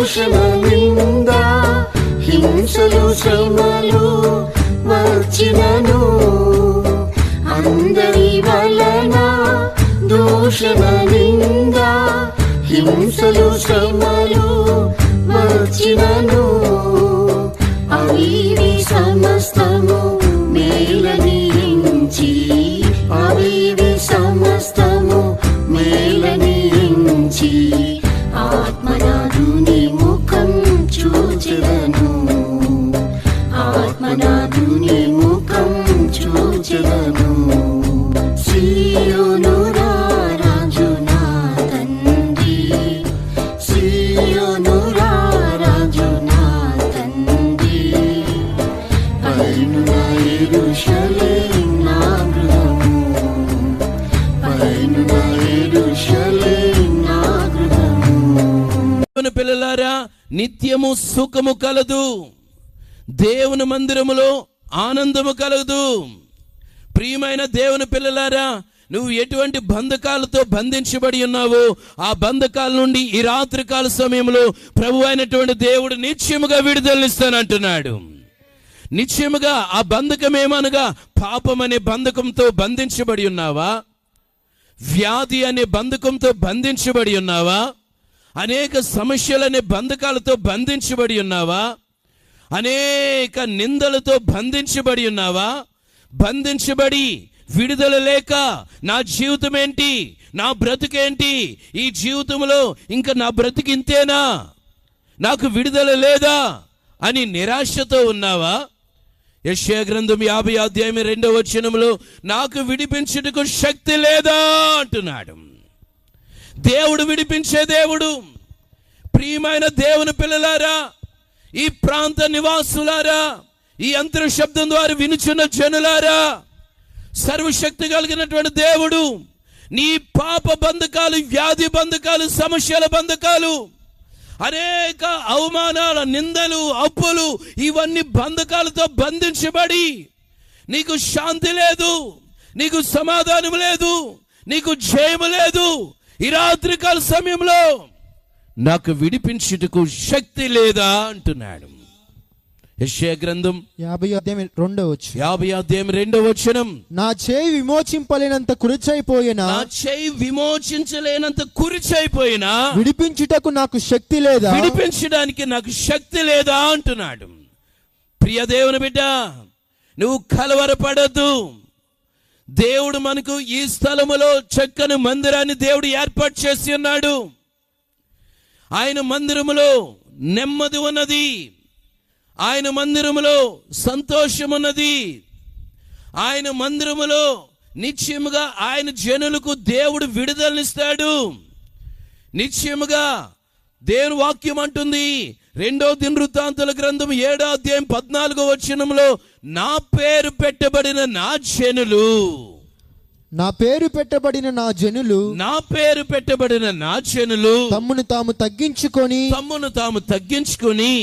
దూషణ నింద హింసలు శ్రమలు వచ్చినను అందరి వలన దూషణ నింద హింసలు శ్రమలు వచ్చినను అవి సమస్తము మేలని ఎంచి అవి సమస్తము మేలని ఎంచి ఆత్మనాథుని ముఖం చూచెదను ఆత్మనాథుని ముఖం చూచెదను సీయోను రాజు నా తండ్రి సీయోను రాజు నా తండ్రి పైను నా యెరూషలేము నా గృహము పైను నా యెరూషలేము నా గృహము. పిల్లలారా, నిత్యము సుఖము కలదు, దేవుని మందిరములో ఆనందము కలదు. ప్రియమైన దేవుని పిల్లలారా, నువ్వు ఎటువంటి బంధకాలతో బంధించబడి ఉన్నావో ఆ బంధకాల నుండి ఈ రాత్రికాల సమయంలో ప్రభు అయినటువంటి దేవుడు నిశ్చయముగా విడుదలనిస్తానంటున్నాడు. నిశ్చయముగా ఆ బంధకం ఏమనగా, పాపం అనే బంధకంతో బంధించబడి ఉన్నావా? వ్యాధి అనే బంధకంతో బంధించబడి ఉన్నావా? అనేక సమస్యలనే బంధకాలతో బంధించబడి ఉన్నావా? అనేక నిందలతో బంధించబడి ఉన్నావా? బంధించబడి విడుదల లేక నా జీవితం ఏంటి, నా బ్రతుకేంటి, ఈ జీవితంలో ఇంకా నా బ్రతుకు ఇంతేనా, నాకు విడుదల లేదా అని నిరాశతో ఉన్నావా? యెషయా గ్రంథం 50:2 నాకు విడిపించుటకు శక్తి లేదా అంటున్నాడు. దేవుడు విడిపించే దేవుడు. ప్రియమైన దేవుని పిల్లలారా, ఈ ప్రాంత నివాసులారా, ఈ అంతర శబ్దం ద్వారా వినుచున్న జనులారా, సర్వశక్తి కలిగినటువంటి దేవుడు నీ పాప బంధకాలు, వ్యాధి బంధకాలు, సమస్యల బంధకాలు, అనేక అవమానాల, నిందలు, అప్పులు, ఇవన్నీ బంధకాలతో బంధించబడి నీకు శాంతి లేదు, నీకు సమాధానం లేదు, నీకు జయము లేదు. ఈ రాత్రికాల సమయంలో నాకు విడిపించుటకు శక్తి లేదా అంటున్నాడు. యెషయా గ్రంథం 50:2 నా చేయి విమోచింపలేనంత కురిచైపోయినా, నా చేయి విమోచించలేనంత కురిచైపోయినా విడిపించుటకు నాకు శక్తి లేదా, విడిపించడానికి నాకు శక్తి లేదా అంటున్నాడు. ప్రియ దేవుని బిడ్డ, నువ్వు కలవరపడద్దు. దేవుడు మనకు ఈ స్థలములో చక్కని మందిరాన్ని దేవుడు ఏర్పాటు చేసి ఉన్నాడు. ఆయన మందిరములో నెమ్మది ఉన్నది, ఆయన మందిరములో సంతోషం ఉన్నది, ఆయన మందిరములో నిశ్చయముగా ఆయన జనులకు దేవుడు విడుదలనిస్తాడు. నిశ్చయముగా దేవుని వాక్యం అంటుంది 2 దినవృత్తాంతాల గ్రంథం 7:14 నా పేరు పెట్టబడిన నా జనులు, నా పేరు పెట్టబడిన నా జనులు, నా పేరు పెట్టబడిన నా జనులు తమ్మును తాము తగ్గించుకొని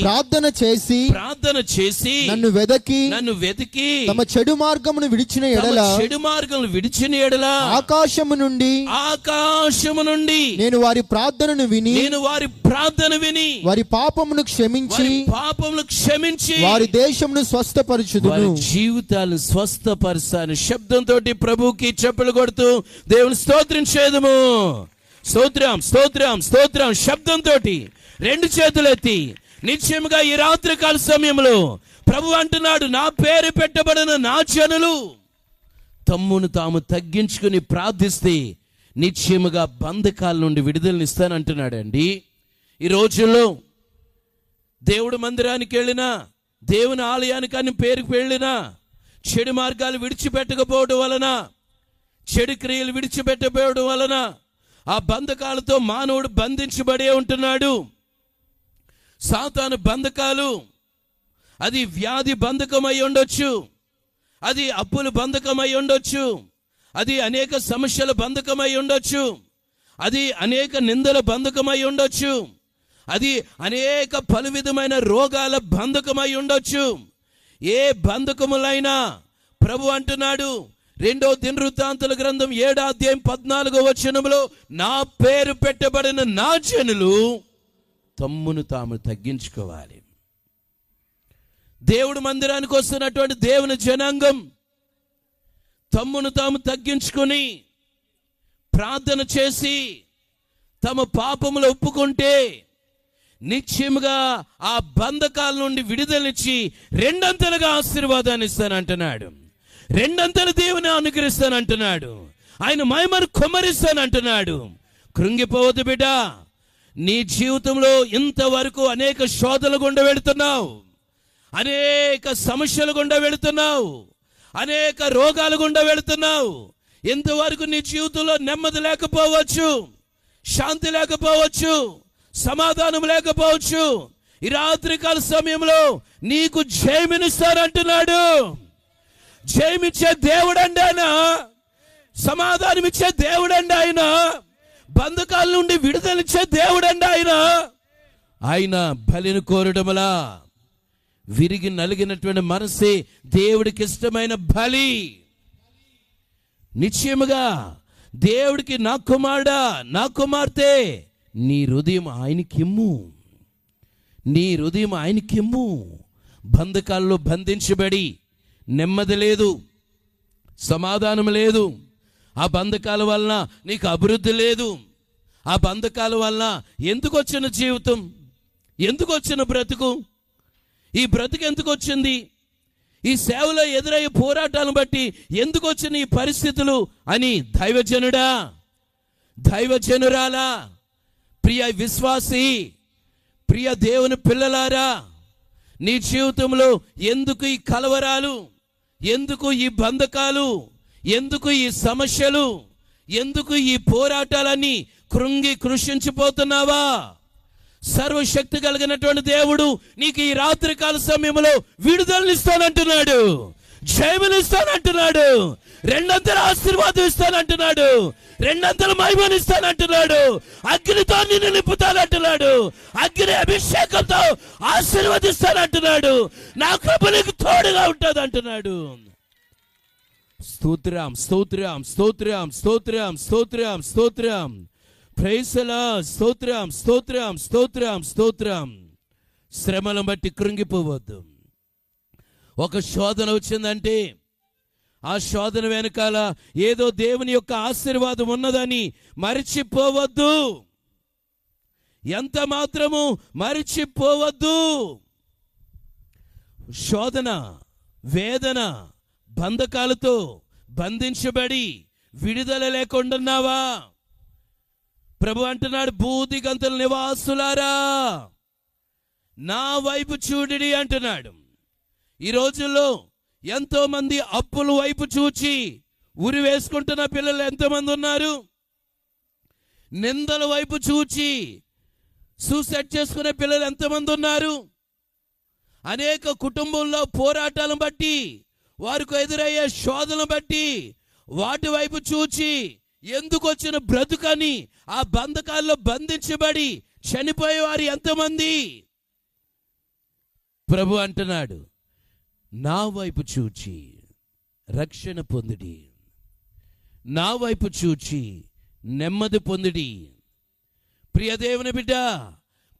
ప్రార్థన చేసి నన్ను వెదకి తమ చెడు మార్గమును విడిచిన ఎడల ఆకాశము నుండి నేను వారి ప్రార్థనను విని వారి పాపమును క్షమించి వారి దేశమును స్వస్థపరచుదును. జీవితాలను స్వస్థపరచాలని శబ్దంతో ప్రభుకి చెప్పలు కొడుతూ దేవుని స్తోత్రం చేద్దాము. స్తోత్రం స్తోత్రం స్తోత్రం శబ్దంతో 2 చేతులెత్తి నిశ్చయముగా ఈ రాత్రికాల సమయంలో ప్రభు అంటున్నాడు, నా పేరు పెట్టబడిన నా జనులు తమ్మును తాము తగ్గించుకుని ప్రార్థిస్తే నిశ్చయముగా బంధకాల నుండి విడుదలనిస్తానంటున్నాడండి. ఈ రోజుల్లో దేవుడు మందిరానికి వెళ్ళినా, దేవుని ఆలయానికి అని పేరుకు వెళ్ళినా, చెడు మార్గాలు విడిచిపెట్టకపోవడం వలన, చెడు క్రియలు విడిచిపెట్టకపోవడం వలన ఆ బంధకాలతో మానవుడు బంధించబడే ఉంటున్నాడు. సాతాను బంధకాలు, అది వ్యాధి బంధకమై ఉండొచ్చు, అది అప్పుల బంధకమై ఉండొచ్చు, అది అనేక సమస్యల బంధకమై ఉండొచ్చు, అది అనేక నిందల బంధకమై ఉండొచ్చు, అది అనేక పలు విధమైన రోగాల బంధకమై ఉండొచ్చు. ఏ బంధకములైనా ప్రభు అంటున్నాడు 2 దినవృత్తాంతాల గ్రంథం 7:14 నా పేరు పెట్టబడిన నా జనులు తమ్మును తాము తగ్గించుకోవాలి. దేవుడు మందిరానికి వస్తున్నటువంటి దేవుని జనాంగం తమ్మును తాము తగ్గించుకొని ప్రార్థన చేసి తమ పాపములు ఒప్పుకుంటే నిశ్చయముగా ఆ బంధకాల నుండి విడుదలిచ్చి రెండంతలుగా ఆశీర్వాదాన్ని ఇస్తానంటున్నాడు. రెండంతలు దేవుని అనుగ్రహిస్తానంటున్నాడు. ఆయన మహిమను కుమ్మరిస్తానంటున్నాడు. కృంగిపోవద్దు బిడ్డ. నీ జీవితంలో ఇంతవరకు అనేక శోధనలు గుండా వెళుతున్నావు, అనేక సమస్యలు గుండా వెళుతున్నావు, అనేక రోగాలు గుండా వెళుతున్నావు. ఇంతవరకు నీ జీవితంలో నెమ్మది లేకపోవచ్చు, శాంతి లేకపోవచ్చు, సమాధానం లేకపోవచ్చు. ఈ రాత్రికాల సమయంలో నీకు జయమినిస్తానంటున్నాడు. జయమిచ్చే దేవుడండి ఆయన, సమాధానం ఇచ్చే దేవుడండి ఆయన, బంధకాల నుండి విడుదలిచ్చే దేవుడండి ఆయన. ఆయన బలిని కోరడములా విరిగి నలిగినటువంటి మనసే దేవుడికి ఇష్టమైన బలి. నిశ్చయముగా దేవుడికి నా కుమారుడా, నా కుమార్తె, నీ హృదయం ఆయనకిమ్ము, నీ హృదయం ఆయనకిమ్ము. బంధకాల్లో బంధించబడి నెమ్మది లేదు, సమాధానం లేదు. ఆ బంధకాల వలన నీకు అభివృద్ధి లేదు. ఆ బంధకాల వలన ఎందుకు వచ్చిన జీవితం, ఎందుకు వచ్చిన బ్రతుకు, ఈ బ్రతుకు ఎందుకు వచ్చింది, ఈ సేవలో ఎదురయ్యే పోరాటాలను బట్టి ఎందుకు వచ్చిన ఈ పరిస్థితులు అని దైవజనుడా, దైవజనురాలా, ప్రియ విశ్వాసి, ప్రియ దేవుని పిల్లలారా, నీ జీవితంలో ఎందుకు ఈ కలవరాలు, ఎందుకు ఈ బంధకాలు, ఎందుకు ఈ సమస్యలు, ఎందుకు ఈ పోరాటాలన్నీ కృంగి కృషించిపోతున్నావా? సర్వశక్తి కలిగినటువంటి దేవుడు నీకు ఈ రాత్రికాల సమయంలో విడుదలనిస్తానంటున్నాడు, జయమునిస్తానంటున్నాడు, రెండంతల ఆశీర్వాదం ఇస్తానంటున్నాడు, రెండంతల మహిమనిస్తానంటున్నాడు, అగ్నితో నిన్ను నింపుతానంటున్నాడు, అగ్ని అభిషేకంతో ఆశీర్వదిస్తానంటున్నాడు, నా కృప నీకు తోడుగా ఉంటుంది అంటున్నాడు. స్తోత్రం, స్తోత్రం, స్తోత్రం, స్తోత్రం, స్తోత్రం, స్తోత్రం. Praise the lord. స్తోత్రం, స్తోత్రం, స్తోత్రం, స్తోత్రం. శ్రమలను బట్టి కృంగిపోవద్దు. ఒక శోధన వచ్చిందంటే ఆ శోధన వెనకాల ఏదో దేవుని యొక్క ఆశీర్వాదం ఉన్నదని మరిచిపోవద్దు, ఎంత మాత్రము మరిచిపోవద్దు. శోధన, వేదన, బంధకాలతో బంధించబడి విడుదల లేకుండాన్నావా? ప్రభు అంటున్నాడు, బూది గంతుల నివాసులారా నా వైపు చూడిడి అంటున్నాడు. ఈ రోజుల్లో ఎంతో మంది అప్పుల వైపు చూచి ఉరి వేసుకుంటున్న పిల్లలు ఎంతమంది ఉన్నారు? నిందల వైపు చూచి సూసైడ్ చేసుకునే పిల్లలు ఎంతమంది ఉన్నారు? అనేక కుటుంబంలో పోరాటాలను బట్టి, వారికి ఎదురయ్యే శోధనను బట్టి వాటి వైపు చూచి ఎందుకు వచ్చిన బ్రతుకని ఆ బంధకాల్లో బంధించబడి చనిపోయేవారు ఎంతమంది? ప్రభు అంటున్నాడు, నా వైపు చూచి రక్షణ పొందుడి, నా వైపు చూచి నెమ్మది పొందుడి. ప్రియ దేవుని బిడ్డ,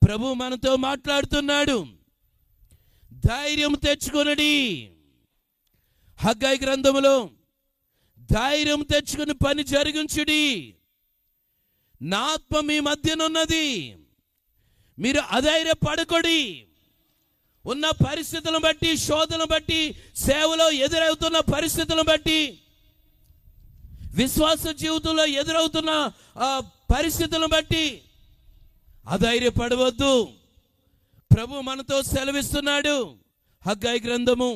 ప్రభు మనతో మాట్లాడుతున్నాడు. ధైర్యం తెచ్చుకొనుడి. హగ్గయి గ్రంథములో ధైర్యం తెచ్చుకుని పని జరిగించుడి, నా ఆత్మ మీ మధ్యనున్నది, మీరు అధైర్యపడకొడి. ఉన్న పరిస్థితులను బట్టి, శోధనను బట్టి, సేవలో ఎదురవుతున్న పరిస్థితులను బట్టి, విశ్వాస జీవితంలో ఎదురవుతున్న పరిస్థితులను బట్టి అధైర్యపడవద్దు. ప్రభు మనతో సెలవిస్తున్నాడు. హగ్గయి గ్రంథము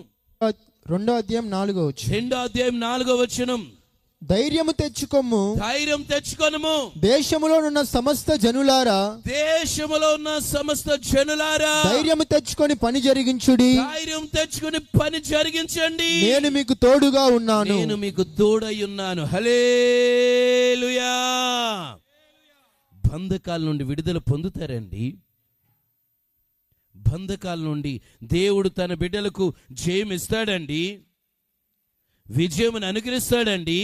2వ అధ్యాయం 4వ వచనం. 2వ అధ్యాయం 4వ వచనం. ధైర్యము తెచ్చుకొమ్ము, ధైర్యం తెచ్చుకొనుము, దేశములో ఉన్న సమస్త జనులారా, దేశములో ఉన్న సమస్త జనులారా, ధైర్యము తెచ్చుకొని పని జరిగించుడి, ధైర్యం తెచ్చుకొని పని జరిగించండి, నేను మీకు తోడుగా ఉన్నాను, నేను మీకు తోడై ఉన్నాను. హల్లెలూయా. బంధకాల నుండి విడుదల పొందుతారండి. బంధకాల నుండి దేవుడు తన బిడ్డలకు జయం ఇస్తాడండి, విజయమును అనుగ్రహిస్తాడండి.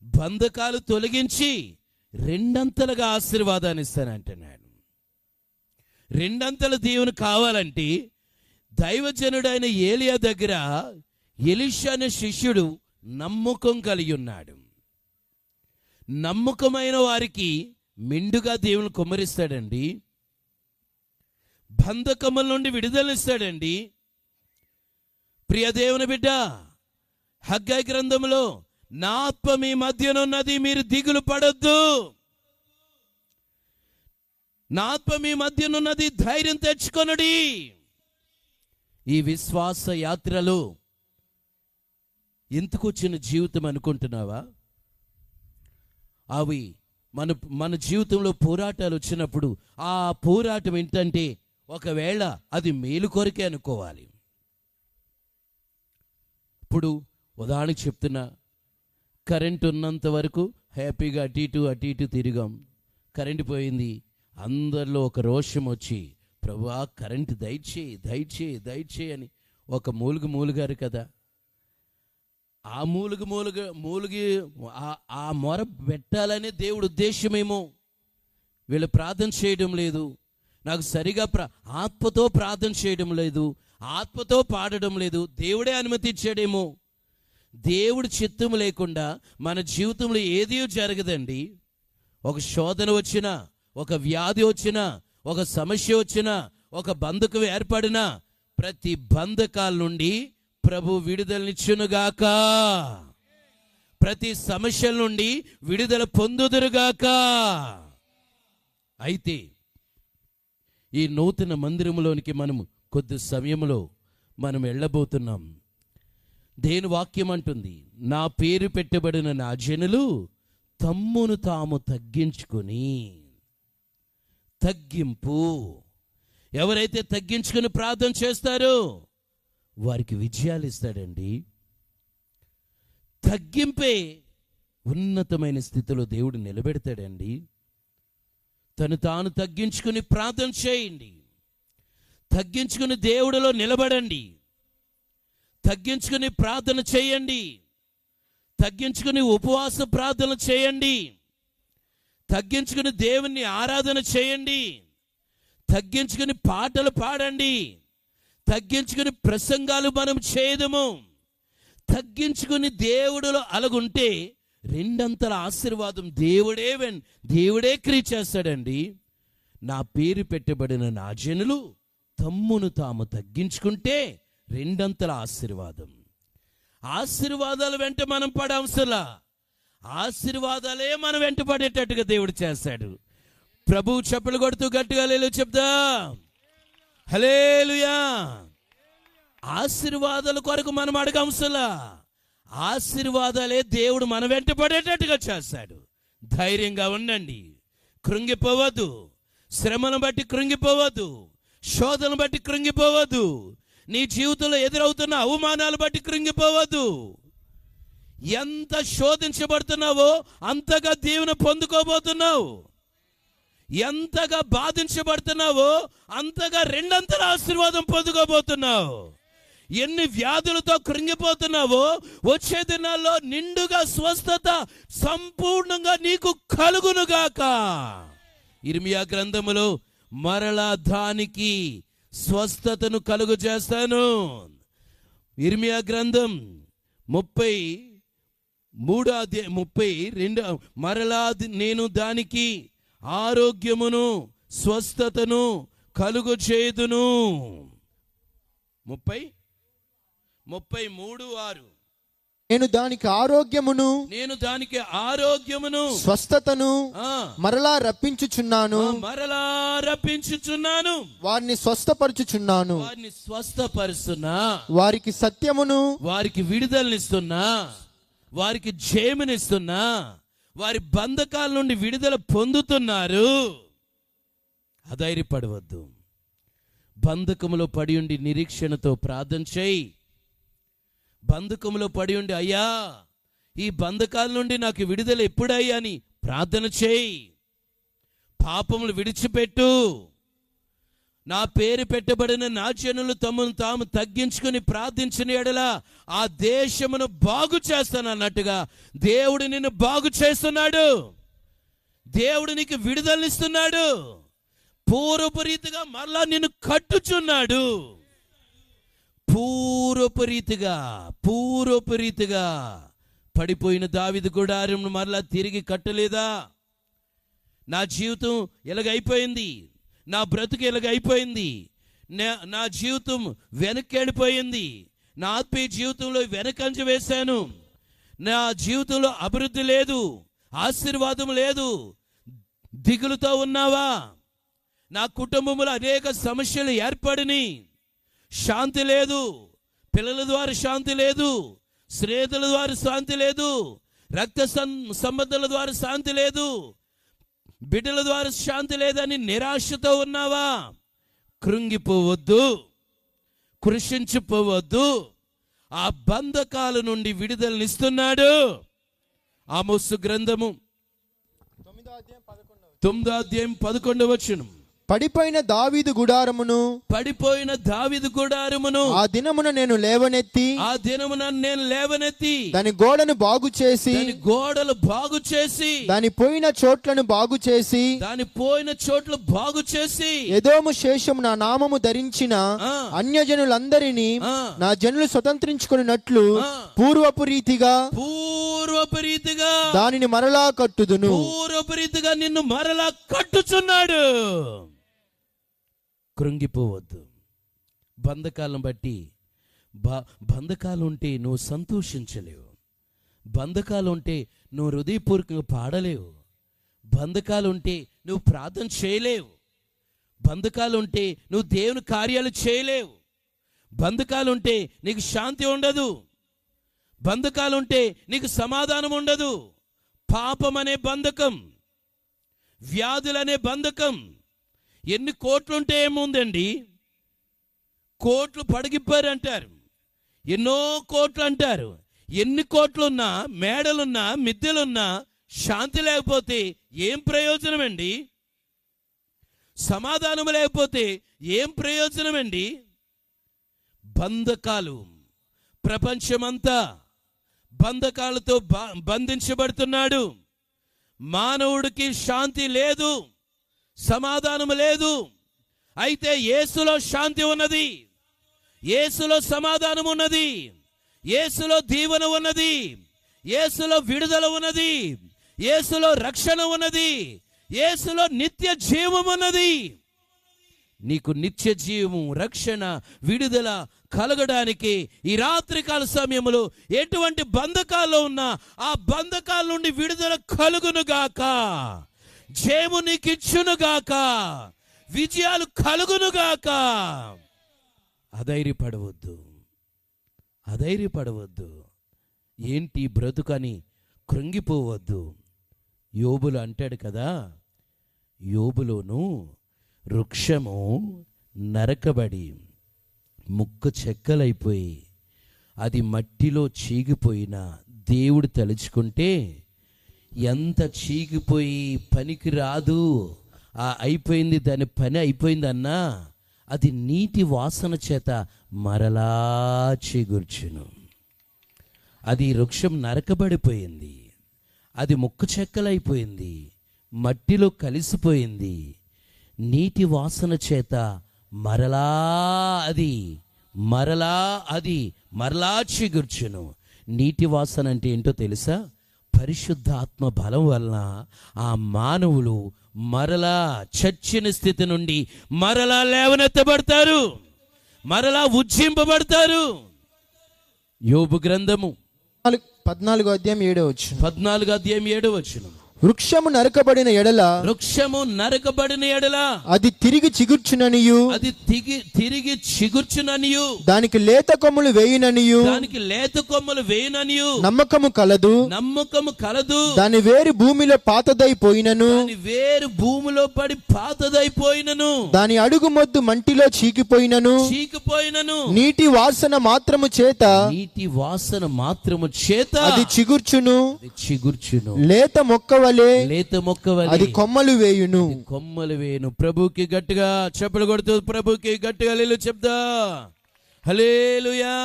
బంధకాలు తొలగించి రెండంతలుగా ఆశీర్వాదాన్ని ఇస్తానంటున్నాడు. రెండంతల దీవెన కావాలంటే దైవజనుడైన ఏలియా దగ్గర ఎలీషా అనే శిష్యుడు నమ్మకం కలిగి ఉన్నాడు. నమ్మకమైన వారికి మెండుగా దేవుని కుమ్మరిస్తాడండి. బంధకముల నుండి విడుదలనిస్తాడండి. ప్రియ దేవుని బిడ్డ, హగ్గై గ్రంథంలో నా ఆత్మ మీ మధ్యనున్నది, మీరు దిగులు పడొద్దు. నా ఆత్మ మీ మధ్యనున్నది, ధైర్యం తెచ్చుకొనుడి. ఈ విశ్వాస యాత్రలో ఎందుకు వచ్చిన జీవితం అనుకుంటున్నావా? అవి మన జీవితంలో పోరాటాలు వచ్చినప్పుడు ఆ పోరాటం ఏంటంటే ఒకవేళ అది మేలు కొరకే అనుకోవాలి. ఇప్పుడు ఉదాహరణకు చెప్తున్నా, కరెంట్ ఉన్నంత వరకు హ్యాపీగా అటు ఇటు తిరిగాం. కరెంట్ పోయింది, అందరిలో ఒక రోషం వచ్చి ప్రభువా కరెంట్ దయచేయి అని ఒక మూలుగారు కదా. ఆ మూలుగి ఆ మొర పెట్టాలనే దేవుడు ఉద్దేశమేమో. వీళ్ళు ప్రార్థన చేయడం లేదు, నాకు సరిగా ఆత్మతో ప్రార్థన చేయడం లేదు, ఆత్మతో పాడడం లేదు. దేవుడే అనుమతించాడేమో. దేవుడి చిత్తం లేకుండా మన జీవితంలో ఏదీ జరగదండి. ఒక శోధన వచ్చినా, ఒక వ్యాధి వచ్చినా, ఒక సమస్య వచ్చినా, ఒక బంధకం ఏర్పడినా ప్రతి బంధకాల నుండి ప్రభు విడుదలనిచ్చునుగాక. ప్రతి సమస్యల నుండి విడుదల పొందుదురుగాక. అయితే ఈ నూతన మందిరంలోనికి మనము కొద్ది సమయంలో మనం వెళ్ళబోతున్నాం. దేని వాక్యం అంటుంది, నా పేరు పెట్టబడిన నా జనులు తమ్మును తాము తగ్గించుకొని. తగ్గింపు. ఎవరైతే తగ్గించుకుని ప్రార్థన చేస్తారో వారికి విజయాలు ఇస్తాడండి. తగ్గింపే ఉన్నతమైన స్థితిలో దేవుడు నిలబెడతాడండి. తను తాను తగ్గించుకుని ప్రార్థన చేయండి. తగ్గించుకుని దేవుడిలో నిలబడండి. తగ్గించుకుని ప్రార్థన చేయండి. తగ్గించుకుని ఉపవాస ప్రార్థన చేయండి. తగ్గించుకుని దేవుణ్ణి ఆరాధన చేయండి. తగ్గించుకుని పాటలు పాడండి. తగ్గించుకుని ప్రసంగాలు మనం చేయదము. తగ్గించుకుని దేవుడిలో అలగుంటే రెండంతల ఆశీర్వాదం దేవుడే క్రియ చేస్తాడండి. నా పేరు పెట్టబడిన నా జనులు తమ్మును తాము తగ్గించుకుంటే రెండంతల ఆశీర్వాదం. ఆశీర్వాదాల వెంట మనం పడవసలా, ఆశీర్వాదాలే మనం వెంట పడేటట్టుగా దేవుడు చేస్తాడు. ప్రభువు చప్పలు కొడుతూ గట్టిగా హల్లెలూయా చెప్దా. హల్లెలూయా. ఆశీర్వాదాల కొరకు మనం అడగంసలా, ఆశీర్వాదాలే దేవుడు మన వెంట పడేటట్టుగా చేస్తాడు. ధైర్యంగా ఉండండి, కృంగిపోవద్దు. శ్రమను బట్టి కృంగిపోవద్దు, శోధన బట్టి కృంగిపోవద్దు, నీ జీవితంలో ఎదురవుతున్న అవమానాలు బట్టి కృంగిపోవద్దు. ఎంత శోధించబడుతున్నావో అంతగా దీవెన పొందుకోబోతున్నావు. ఎంతగా బాధించబడుతున్నావో అంతగా రెండంతల ఆశీర్వాదం పొందుకోబోతున్నావు. ఎన్ని వ్యాధులతో కృంగిపోతున్నావో వచ్చే దినాల్లో నిండుగా స్వస్థత సంపూర్ణంగా నీకు కలుగునుగాక. ఇర్మియా గ్రంథములో మరలా దానికి స్వస్థతను కలుగు చేస్తాను. ఇర్మియా గ్రంథం 33:32 మరలా నేను దానికి ఆరోగ్యమును స్వస్థతను కలుగు చేయుదును. 33:6 నేను దానికి ఆరోగ్యమును స్వస్థతను మరలా రప్పించుచున్నాను. వారిని స్వస్థపరచుచున్నాను. వారికి సత్యమును, వారికి విడుదలనిస్తున్నా, వారికి జయమునిస్తున్నా, వారి బంధకాల నుండి విడుదల పొందుతున్నారు. అధైర్యపడవద్దు. బంధకములో పడి ఉండి నిరీక్షణతో ప్రార్థన చేయి. బంధకములో పడి ఉండి అయ్యా ఈ బంధకాల నుండి నాకు విడుదల ఎప్పుడయ్యా అని ప్రార్థన చేయి. పాపములు విడిచిపెట్టు. నా పేరు పెట్టబడిన నా జనులు తమను తాము తగ్గించుకుని ప్రార్థించిన ఎడల ఆ దేశమును బాగు చేస్తాను అన్నట్టుగా దేవుడు నిన్ను బాగు చేస్తున్నాడు. దేవుడు నీకు విడుదలనిస్తున్నాడు. పూర్వపు రీతిగా మరలా నిన్ను కట్టుచున్నాడు. పూర్వపు రీతిగా పడిపోయిన దావీదు గుడారం మరలా తిరిగి కట్టలేదా? నా జీవితం ఎలాగైపోయింది, నా బ్రతుకు ఎలాగైపోయింది, నా జీవితం వెనక్కి వెళ్ళిపోయింది, నా ఆత్మీయ జీవితంలో వెనకంజ వేశాను, నా జీవితంలో అభివృద్ధి లేదు, ఆశీర్వాదం లేదు, దిగులుతో ఉన్నావా? నా కుటుంబంలో అనేక సమస్యలు ఏర్పడిని, శాంతి లేదు, పిల్లల ద్వారా శాంతి లేదు, స్నేహితుల ద్వారా శాంతి లేదు, రక్త సంబంధాల ద్వారా శాంతి లేదు, బిడ్డల ద్వారా శాంతి లేదని నిరాశతో ఉన్నావా? కృంగిపోవద్దు, కృషించిపోవద్దు. ఆ బంధకాల నుండి విడుదలనిస్తున్నాడు. ఆమోసు గ్రంథము 9వ అధ్యాయం 11వ వచనం. పడిపోయిన దావీదు గుడారమును ఆ దినమున నేను లేవనెత్తి దాని గోడలు బాగు చేసి దాని పోయిన చోట్లను బాగు చేసి ఎదోము శేషము నా నామము ధరించిన అన్యజనులందరినీ నా జనులు స్వతంత్రించుకున్నట్లు పూర్వపు రీతిగా దానిని మరలా కట్టుదును. పూర్వపు రీతిగా నిన్ను మరలా కట్టుచున్నాడు. కృంగిపోవద్దు. బంధకాలను బట్టి బంధకాలు ఉంటే నువ్వు సంతోషించలేవు, బంధకాలు ఉంటే నువ్వు హృదయపూర్వకంగా పాడలేవు, బంధకాలు ఉంటే నువ్వు ప్రార్థన చేయలేవు, బంధకాలు ఉంటే నువ్వు దేవుని కార్యాలు చేయలేవు, బంధకాలు ఉంటే నీకు శాంతి ఉండదు, బంధకాలు ఉంటే నీకు సమాధానం ఉండదు. పాపం అనే బంధకం, వ్యాధులనే బంధకం. ఎన్ని కోట్లుంటే ఏముందండి, కోట్లు పడగిప్పారు అంటారు, ఎన్నో కోట్లు అంటారు. ఎన్ని కోట్లున్నా, మేడలున్నా, మిద్దెలున్నా శాంతి లేకపోతే ఏం ప్రయోజనం అండి? సమాధానం లేకపోతే ఏం ప్రయోజనం అండి? బంధకాలు, ప్రపంచమంతా బంధకాలతో బంధించబడుతున్నాడు. మానవుడికి శాంతి లేదు, సమాధానం లేదు. అయితే యేసులో శాంతి ఉన్నది, యేసులో సమాధానం ఉన్నది, యేసులో దీవెన ఉన్నది, యేసులో విడుదల ఉన్నది, యేసులో రక్షణ ఉన్నది, యేసులో నిత్య జీవం ఉన్నది. నీకు నిత్య జీవము, రక్షణ, విడుదల కలగడానికి ఈ రాత్రికాల సమయంలో ఎటువంటి బంధకాల్లో ఉన్నా ఆ బంధకాల నుండి విడుదల కలుగునుగాక, జయము నీకు ఇచ్చునుగాక, విజయాలు కలుగునుగాక. అధైర్యపడవద్దు. ఏంటి బ్రతుకని కృంగిపోవద్దు. యోబులు అంటాడు కదా, యోబులోను వృక్షము నరకబడి ముక్క చెక్కలైపోయి అది మట్టిలో చీగిపోయిన దేవుడు తలుచుకుంటే ఎంత చీగిపోయి పనికి రాదు, అయిపోయింది, దాని పని అయిపోయిందన్నా అది నీటి వాసన చేత మరలా చిగుర్చును. అది వృక్షం నరకబడిపోయింది, అది ముక్క చెక్కలైపోయింది, మట్టిలో కలిసిపోయింది, నీటి వాసన చేత మరలా చిగుర్చును. నీటి వాసన అంటే ఏంటో తెలుసా? పరిశుద్ధాత్మ బలం వలన ఆ మానవులు మరలా చచ్చిన స్థితి నుండి మరలా లేవనెత్తబడతారు, మరలా ఉజ్జింపబడతారు. యోబు గ్రంథము 14వ అధ్యాయం 7వ వచనం. వృక్షము నరకబడిన ఎడల అది తిరిగి చిగుర్చుననియు దానికి లేత కొమ్మలు వేయుననియు నమ్మకము కలదు. దాని వేరు భూమిలో పడి పాతదైపోయినను దాని అడుగు మొద్దు మంటిలో చీకిపోయినను నీటి వాసన మాత్రము చేత అది చిగుర్చును. లేత మొక్క అది కొమ్మలు వేయును. ప్రభుకి గట్టిగా చెప్పులు కొడుతూ ప్రభుకి గట్టిగా హల్లెలూయా చెప్దా. హల్లెలూయా.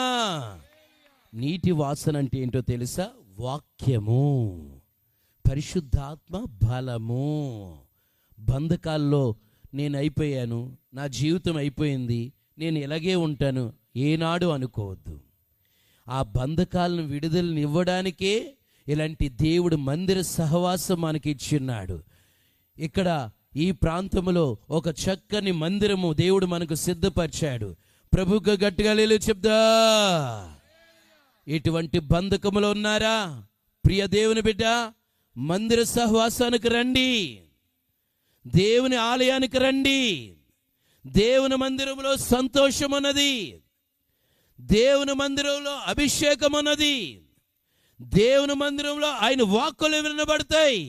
నీటి వాసన అంటే ఏంటో తెలుసా? వాక్యము, పరిశుద్ధాత్మ బలము. బంధకాల్లో నేను అయిపోయాను, నా జీవితం అయిపోయింది, నేను ఇలాగే ఉంటాను ఏనాడు అనుకోవద్దు. ఆ బంధకాలను విడుదలని ఇవ్వడానికే ఇలాంటి దేవుడు మందిర సహవాసం మనకి ఇచ్చిన్నాడు. ఇక్కడ ఈ ప్రాంతంలో ఒక చక్కని మందిరము దేవుడు మనకు సిద్ధపరిచాడు. ప్రభువుకు గట్టిగా హల్లెలూయా చెప్దా. ఇటువంటి బంధకములో ఉన్నారా ప్రియ దేవుని బిడ్డ? మందిర సహవాసానికి రండి, దేవుని ఆలయానికి రండి. దేవుని మందిరంలో సంతోషం ఉన్నది, దేవుని మందిరంలో అభిషేకం ఉన్నది, దేవుని మందిరంలో ఆయన వాక్కులు వినబడతాయి.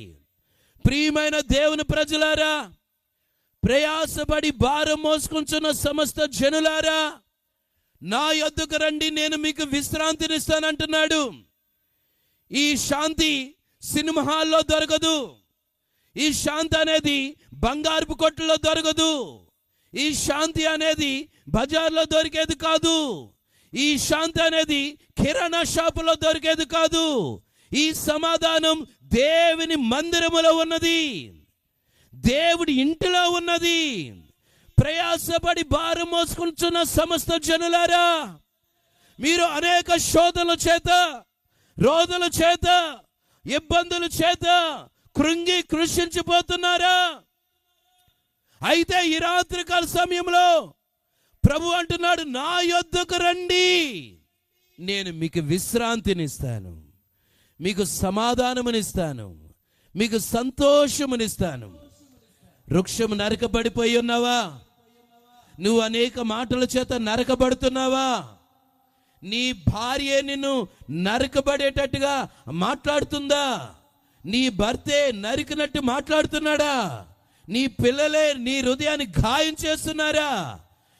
ప్రియమైన దేవుని ప్రజలారా, ప్రయాసపడి భారం మోసుకుంటున్న సమస్త జనులారా, నా యొద్దకు రండి, నేను మీకు విశ్రాంతినిస్తానంటున్నాడు. ఈ శాంతి సినిమా హాల్లో దొరకదు. ఈ శాంతి అనేది బంగారుపు కొట్టులో దొరకదు. ఈ శాంతి అనేది బజార్లో దొరికేది కాదు. ఈ శాంతి అనేది కిరాణా షాపులో దొరికేది కాదు. ఈ సమాధానం దేవుని మందిరములో ఉన్నది, దేవుడి ఇంటిలో ఉన్నది. ప్రయాసపడి భారం మోసుకుంటున్న సమస్త జనులారా, మీరు అనేక శోధనల చేత, రోదల చేత, ఇబ్బందుల చేత కృంగి కృషించిపోతున్నారా? అయితే ఈ రాత్రికాల సమయంలో ప్రభు అంటున్నాడు, నా యొద్దకు రండి, నేను మీకు విశ్రాంతినిస్తాను, మీకు సమాధానమునిస్తాను, మీకు సంతోషమునిస్తాను. వృక్షం నరకబడిపోయి ఉన్నావా? నువ్వు అనేక మాటల చేత నరకబడుతున్నావా? నీ భార్య నిన్ను నరకబడేటట్టుగా మాట్లాడుతుందా? నీ భర్తే నరికినట్టు మాట్లాడుతున్నాడా? నీ పిల్లలే నీ హృదయాన్ని గాయం చేస్తున్నారా?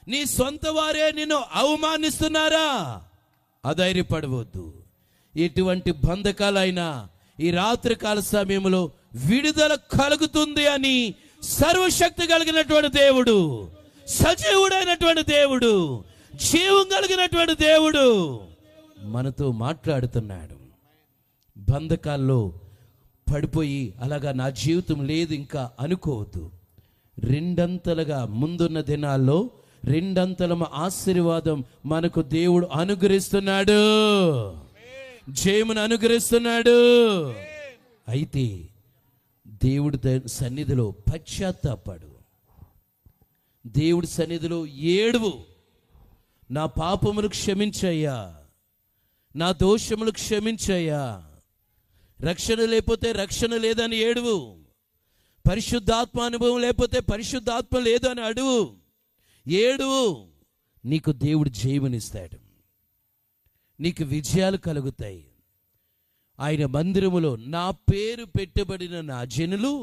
నీ సొంత వారే నిన్ను అవమానిస్తున్నారా? అధైర్యపడవద్దు. ఎటువంటి బంధకాలైనా ఈ రాత్రికాల సమయంలో విడుదల కలుగుతుంది అని సర్వశక్తి కలిగినటువంటి దేవుడు, సజీవుడైనటువంటి దేవుడు, జీవం కలిగినటువంటి దేవుడు మనతో మాట్లాడుతున్నాడు. బంధకాల్లో పడిపోయి అలాగా నా జీవితం లేదు ఇంకా అనుకోవద్దు. రెండంతలుగా ముందున్న దినాల్లో రెండంతల ఆశీర్వాదం మనకు దేవుడు అనుగ్రహిస్తున్నాడు, జయమును అనుగ్రహిస్తున్నాడు. అయితే దేవుడి సన్నిధిలో పశ్చాత్తాపడు, దేవుడి సన్నిధిలో ఏడువు. నా పాపములు క్షమించయ్యా, నా దోషములు క్షమించయ్యా. రక్షణ లేకపోతే రక్షణ లేదని ఏడువు. పరిశుద్ధాత్మ అనుభవం లేకపోతే పరిశుద్ధాత్మ లేదు అని అడుగు, ఏడువు. నీకు దేవుడు జయమునిస్తాడు, నీకు విజయాలు కలుగుతాయి. ఆయన మందిరములో నా పేరు పెట్టబడిన నా జనులు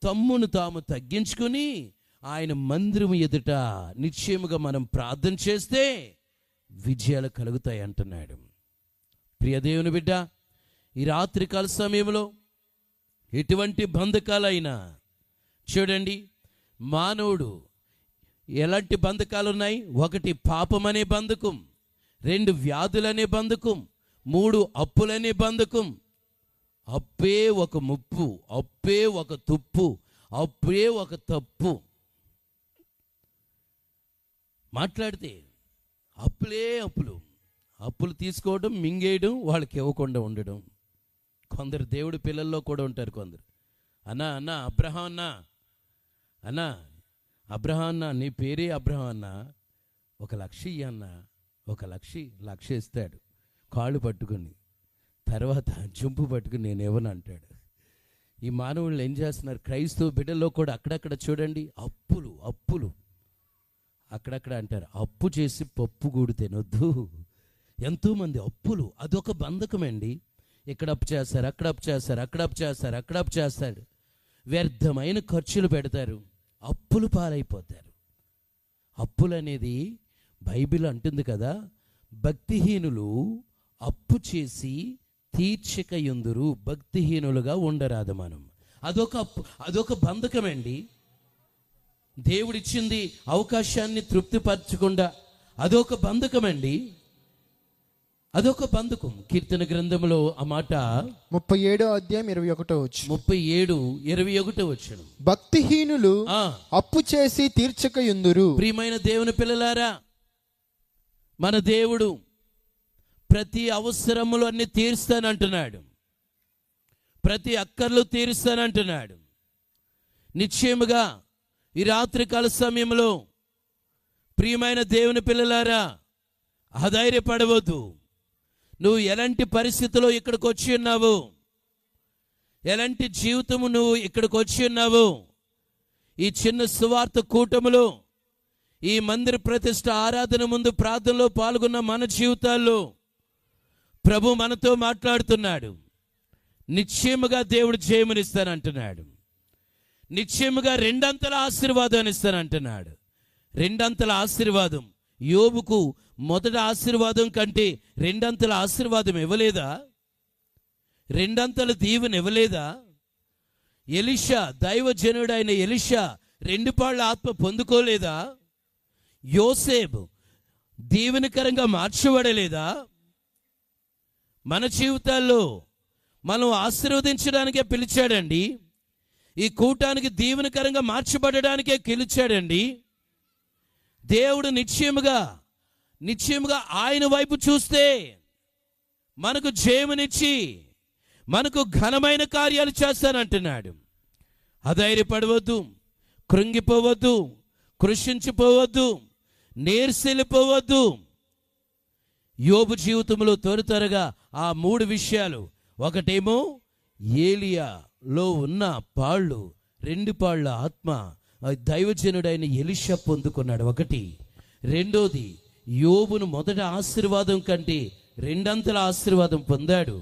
తమ్మును తాము తగ్గించుకుని ఆయన మందిరము ఎదుట నిశ్చయముగా మనం ప్రార్థన చేస్తే విజయాలు కలుగుతాయి అంటున్నాడు. ప్రియ దేవుని బిడ్డ, ఈ రాత్రికాల సమయంలో ఎటువంటి బంధకాలైనా చూడండి, మానవుడు ఎలాంటి బంధకాలు ఉన్నాయి? 1 పాపం అనే బంధకం, 2 వ్యాధులనే బంధకం, 3 అప్పులనే బంధకం. అప్పే ఒక ముప్పు, అప్పే ఒక తుప్పు, అప్పే ఒక తప్పు. మాట్లాడితే అప్పులే అప్పులు, అప్పులు తీసుకోవడం, మింగేయడం, వాళ్ళకి ఇవ్వకుండా ఉండడం. కొందరు దేవుడి పిల్లల్లో కూడా ఉంటారు. కొందరు అన్నా అబ్రహాం అన్నా అబ్రహాం అన్న, నీ పేరే అబ్రహాం అన్న, 1 లక్ష ఇయ్యన్నా, 1 లక్ష ఇస్తాడు. కాళ్ళు పట్టుకుని తర్వాత జంపు పట్టుకుని నేను ఇవ్వను అంటాడు. ఈ మానవుళ్ళు ఏం చేస్తున్నారు? క్రైస్తవ బిడ్డల్లో కూడా అక్కడక్కడ చూడండి, అప్పులు అక్కడక్కడ అంటారు, అప్పు చేసి పప్పు గూడు తినొద్దు. ఎంతోమంది అప్పులు, అదొక బంధకమండి. ఇక్కడ అప్పు చేస్తారు, అక్కడ అప్పు చేస్తారు, అక్కడ అప్పు చేస్తారు, అక్కడ అప్పు చేస్తాడు. వ్యర్థమైన ఖర్చులు పెడతారు, అప్పులు పాలైపోతారు. అప్పులు అనేది బైబిల్ అంటుంది కదా, భక్తిహీనులు అప్పు చేసి తీర్చకయుందురు, భక్తిహీనులుగా ఉండరాదు మనం. అదొక బంధకమండి. దేవుడిచ్చింది అవకాశాన్ని తృప్తిపరచకుండా అదొక బంధకమండి. అదొక బంధకం. కీర్తన గ్రంథంలో ఆ మాట 37వ అధ్యాయం 21వ వచనం. 37:21 వచనం. భక్తిహీనులు అప్పు చేసి తీర్చకయుందురు. ప్రియమైన దేవుని పిల్లలారా, మన దేవుడు ప్రతి అవసరములు అన్ని తీరుస్తానంటున్నాడు, ప్రతి అక్కర్లు తీరుస్తానంటున్నాడు. నిశ్చయముగా ఈ రాత్రికాల సమయంలో ప్రియమైన దేవుని పిల్లలారా, అధైర్యపడవద్దు. నువ్వు ఎలాంటి పరిస్థితిలో ఇక్కడికి వచ్చి ఉన్నావు, ఎలాంటి జీవితము నువ్వు ఇక్కడికి వచ్చి ఉన్నావు, ఈ చిన్న సువార్త కూటములో, ఈ మందిర ప్రతిష్ట ఆరాధన ముందు ప్రార్థనలో పాల్గొన్న మన జీవితాల్లో ప్రభు మనతో మాట్లాడుతున్నాడు. నిశ్చయముగా దేవుడు జయమునిస్తానంటున్నాడు. నిశ్చయముగా రెండంతల ఆశీర్వాదాన్ని ఇస్తానంటున్నాడు. రెండంతల ఆశీర్వాదం. యోబుకు మొదటి ఆశీర్వాదం కంటే రెండంతల ఆశీర్వాదం ఇవ్వలేదా? రెండంతల దీవెన ఇవ్వలేదా? ఎలీషా, దైవజనుడైన ఎలీషా 2 పాళ్ళ ఆత్మ పొందుకోలేదా? యోసేపు దీవెనకరంగా మార్చబడలేదా? మన జీవితాల్లో మనం ఆశీర్వదించడానికే పిలిచాడండి. ఈ కూటానికి దీవెనకరంగా మార్చబడడానికే పిలిచాడండి. దేవుడు నిశ్చయముగా ఆయన వైపు చూస్తే మనకు జయమునిచ్చి మనకు ఘనమైన కార్యాలు చేస్తానంటున్నాడు. అధైర్యపడవద్దు, కృంగిపోవద్దు, కృషించిపోవద్దు, నీరసిల్లిపోవద్దు. యోబు జీవితంలో త్వరగా ఆ 3 విషయాలు. ఒకటేమో ఏలియాలో ఉన్న పాళ్ళు, 2 పాళ్ళ ఆత్మ దైవజనుడైన ఎలీషా పొందుకున్నాడు. ఒకటి. రెండోది, యోబును మొదటి ఆశీర్వాదం కంటే రెండంతల ఆశీర్వాదం పొందాడు.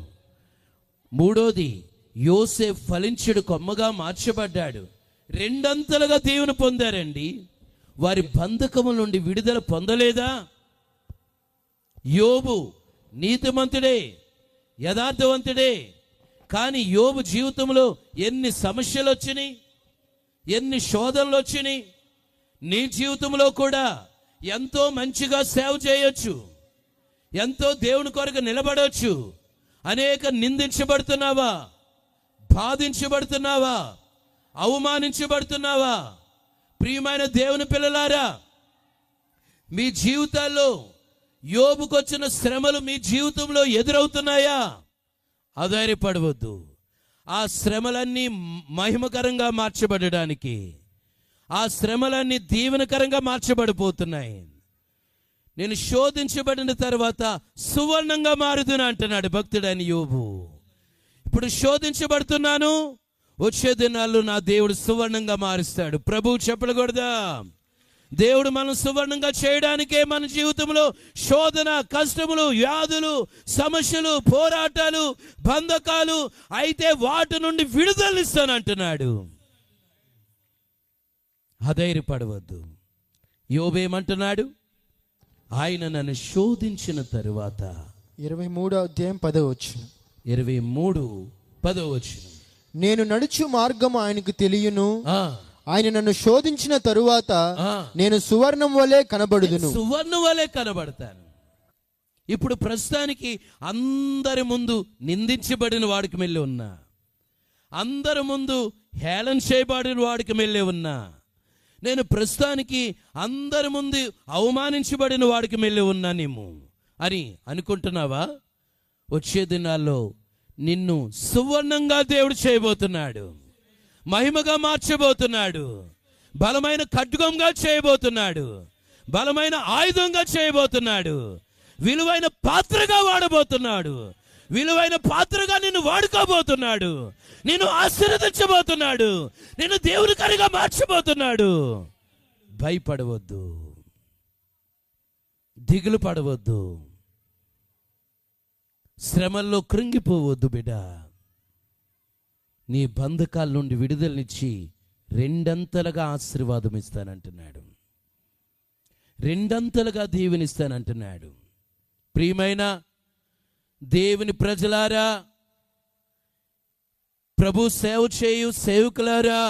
మూడోది, యోసేపు ఫలించుడు కొమ్మగా మార్చబడ్డాడు. రెండంతలుగా దేవుని పొందారండి. వారి బంధకముల నుండి విడుదల పొందలేదా? యోబు నీతిమంతుడే, యథార్థవంతుడే. కానీ యోబు జీవితంలో ఎన్ని సమస్యలు వచ్చినాయి, ఎన్ని శోధనలు వచ్చినాయి. నీ జీవితంలో కూడా ఎంతో మంచిగా సేవ చేయొచ్చు, ఎంతో దేవుని కొరకు నిలబడవచ్చు. అనేక నిందించబడుతున్నావా, బాధించబడుతున్నావా, అవమానించబడుతున్నావా? ప్రియమైన దేవుని పిల్లలారా, మీ జీవితాల్లో యోబుకొచ్చిన శ్రమలు మీ జీవితంలో ఎదురవుతున్నాయా? అధైర్యపడవద్దు. ఆ శ్రమలన్నీ మహిమకరంగా మార్చబడడానికి, ఆ శ్రమలన్నీ దీవెనకరంగా మార్చబడిపోతున్నాయి. నేను శోధించబడిన తర్వాత సువర్ణంగా మారుదును అంటున్నాడు భక్తుడైన యోబు. ఇప్పుడు శోధించబడుతున్నాను, వచ్చే దినాల్లో నా దేవుడు సువర్ణంగా మారుస్తాడు. ప్రభువు చెప్పకూడదా? దేవుడు మనం సువర్ణంగా చేయడానికే మన జీవితంలో శోధన, కష్టములు, వ్యాధులు, సమస్యలు, పోరాటాలు, బంధకాలు అయితే వాటి నుండి విడుదలిస్తానంటున్నాడు. అధైర్యపడవద్దు. యోబేమంటున్నాడు? ఆయన నన్ను శోధించిన తరువాత 23వ అధ్యాయం 10వ వచనం. 23:10 వచనం. నేను నడుచు మార్గం ఆయనకు తెలియను, ఆయన నన్ను శోధించిన తరువాత నేను సువర్ణం వలె కనబడుదును. సువర్ణం వలె కనబడతాను. ఇప్పుడు ప్రస్తుతానికి అందరి ముందు నిందించబడిన వాడికి మెల్లి ఉన్నా, అందరి ముందు హేళన చేయబడిన వాడికి మెల్లి ఉన్నా, నేను ప్రస్తుతానికి అందరి ముందు అవమానించబడిన వాడికి మెల్లి ఉన్నానేమో అని అనుకుంటున్నావా? వచ్చే దినాల్లో నిన్ను సువర్ణంగా దేవుడు చేయబోతున్నాడు, మహిమగా మార్చబోతున్నాడు, బలమైన ఖడ్గంగా చేయబోతున్నాడు, బలమైన ఆయుధంగా చేయబోతున్నాడు, విలువైన పాత్రగా వాడబోతున్నాడు, విలువైన పాత్రగా నిన్ను వాడుకోబోతున్నాడు, నిన్ను ఆశీర్వదించబోతున్నాడు, నిన్ను దేవునికరిగా మార్చబోతున్నాడు. భయపడవద్దు, దిగులు పడవద్దు, శ్రమల్లో కృంగిపోవద్దు. బిడ్డ, నీ బంధకాల నుండి విడుదలనిచ్చి రెండంతలుగా ఆశీర్వాదం ఇస్తానంటున్నాడు, రెండంతలుగా దీవెనిస్తానంటున్నాడు. ప్రియమైన దేవుని ప్రజలారా, ప్రభు సేవ చేయు సేవకులారా,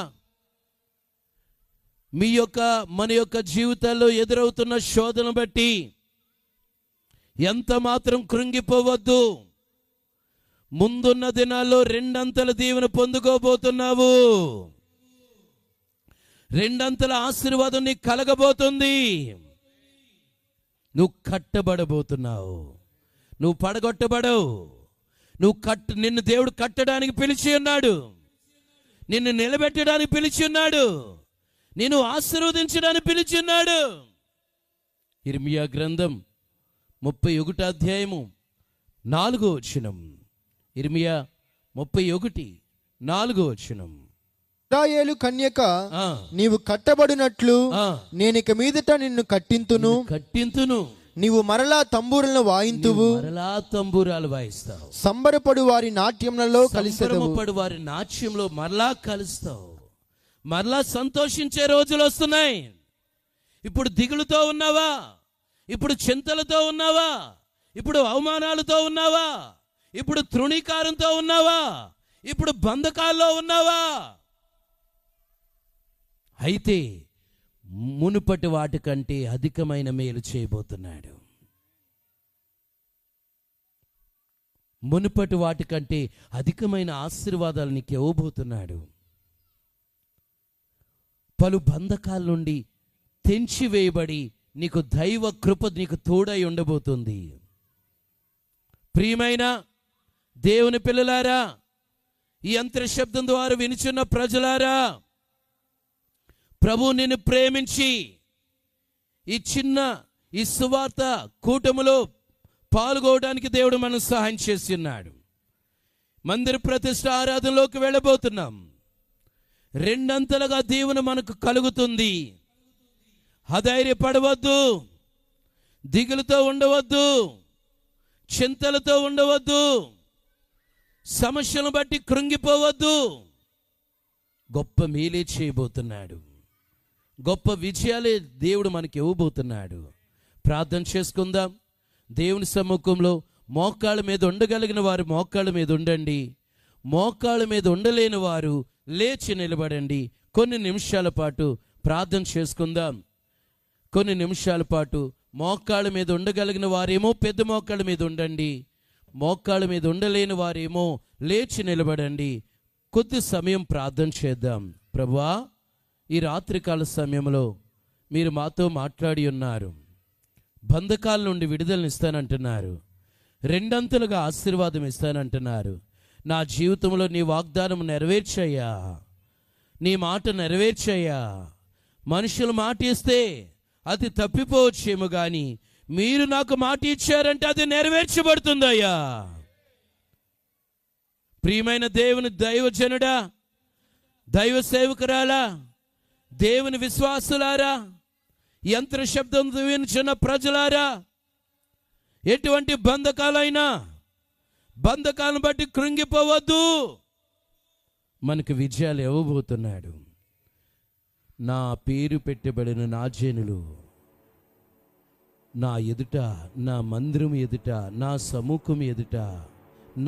మన యొక్క జీవితాల్లో ఎదురవుతున్న శోధన బట్టి, ఎంత మాత్రం కృంగిపోవద్దు. ముందున్న దినాల్లో 2 అంతల దీవెన పొందుకోబోతున్నావు. 2 అంతల ఆశీర్వాదం నీకు కలగబోతుంది. నువ్వు కట్టబడబోతున్నావు. నువ్వు పడగొట్టబడవు. నిన్ను దేవుడు కట్టడానికి పిలిచి ఉన్నాడు. నిన్ను నిలబెట్టడానికి పిలిచి ఉన్నాడు. నిన్ను ఆశీర్వదించడానికి పిలిచి ఉన్నాడు. ఇర్మియా గ్రంథం 31వ అధ్యాయము 4వ వచనం. ఇర్మియా 31:4 వచనం. ఇశ్రాయేలు కన్యక, నీవు కట్టబడినట్లు నేనిక మీదట నిన్ను కట్టింతును. నీవు మరలా తంబూరులను వాయింతువు. మరలా తంబూరాలు వాయిస్తావు. సంబరపడు వారి నాట్యములలో కలిసెదవు. వారి నాట్యంలో మరలా కలుస్తావు. మరలా సంతోషించే రోజులు వస్తున్నాయి. ఇప్పుడు దిగులుతో ఉన్నావా? ఇప్పుడు చింతలతో ఉన్నావా? ఇప్పుడు అవమానాలతో ఉన్నావా? ఇప్పుడు తృణీకారంతో ఉన్నావా? ఇప్పుడు బంధకాల్లో ఉన్నావా? అయితే మునుపటి వాటికంటే అధికమైన మేలు చేయబోతున్నాడు. మునుపటి వాటికంటే అధికమైన ఆశీర్వాదాలు నీకు ఇవ్వబోతున్నాడు. పలు బంధకాల నుండి తెంచివేయబడి నీకు దైవ కృప నీకు తోడై ఉండబోతుంది. ప్రియమైన దేవుని పిల్లలారా, ఈ యంత్ర శబ్దం ద్వారా వినుచున్న ప్రజలారా, ప్రభు నిన్ను ప్రేమించి ఈ సువార్త కూటములో పాల్గొనడానికి దేవుడు మనం సహాయం చేసి ఉన్నాడు. మందిర ప్రతిష్ఠ ఆరాధనలోకి వెళ్ళబోతున్నాం. 2 అంతలుగా దీవెన మనకు కలుగుతుంది. అధైర్యపడవద్దు, దిగులుతో ఉండవద్దు, చింతలతో ఉండవద్దు, సమస్యలను బట్టి కృంగిపోవద్దు. గొప్ప మేలే చేయబోతున్నాడు. గొప్ప విజయాలే దేవుడు మనకి ఇవ్వబోతున్నాడు. ప్రార్థన చేసుకుందాం. దేవుని సముఖంలో మోకాళ్ళ మీద ఉండగలిగిన వారు మోకాళ్ళ మీద ఉండండి. మోకాళ్ళ మీద ఉండలేని వారు లేచి నిలబడండి. కొన్ని నిమిషాల పాటు ప్రార్థన చేసుకుందాం. కొన్ని నిమిషాల పాటు మోకాళ్ళ మీద ఉండగలిగిన వారేమో పెద్ద మోకాళ్ళ మీద ఉండండి. మోకాళ్ళ మీద ఉండలేని వారేమో లేచి నిలబడండి. కొద్ది సమయం ప్రార్థన చేద్దాం. ప్రభువా, ఈ రాత్రికాల సమయంలో మీరు మాతో మాట్లాడి ఉన్నారు. బంధకాల నుండి విడుదలను ఇస్తానంటున్నారు. 2 అంతలుగా ఆశీర్వాదం ఇస్తానంటున్నారు. నా జీవితంలో నీ వాగ్దానం నెరవేర్చయ్యా. నీ మాట నెరవేర్చయ్యా. మనుషులు మాట ఇస్తే అది తప్పిపోవచ్చేమో కానీ మీరు నాకు మాట ఇచ్చారంటే అది నెరవేర్చబడుతుందయ్యా. ప్రియమైన దేవుని దైవజనుడా, దైవ సేవకురాలా, దేవుని విశ్వాసులారా, యంత్ర శబ్దం వినుచున్న ప్రజలారా, ఎటువంటి బంధకాలను బట్టి కృంగిపోవద్దు. మనకు విజయాలు ఇవ్వబోతున్నాడు. నా పేరు పెట్టబడిన నా జనులు నా ఎదుట, నా మందిరం ఎదుట, నా సముఖం ఎదుట,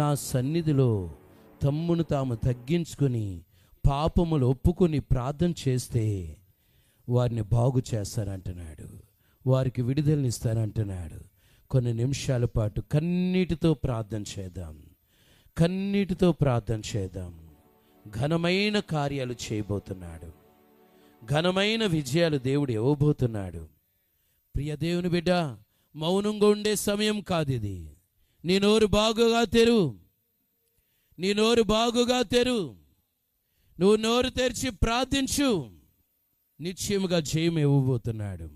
నా సన్నిధిలో తమ్మును తాము తగ్గించుకొని పాపములు ఒప్పుకొని ప్రార్థన చేస్తే వారిని బాగు చేస్తానంటున్నాడు. వారికి విడుదలనిస్తానంటున్నాడు. కొన్ని నిమిషాల పాటు కన్నీటితో ప్రార్థన చేద్దాం. కన్నీటితో ప్రార్థన చేద్దాం. ఘనమైన కార్యాలు చేయబోతున్నాడు. ఘనమైన విజయాలు దేవుడు ఇవ్వబోతున్నాడు. ప్రియ దేవుని బిడ్డ, మౌనంగా ఉండే సమయం కాదు ఇది. నీ నోరు బాగుగా తెరు. నీ నోరు బాగుగా తెరు. నువ్వు నోరు తెరిచి ప్రార్థించు. నిశ్చయముగా జయం ఇవ్వబోతున్నాడు.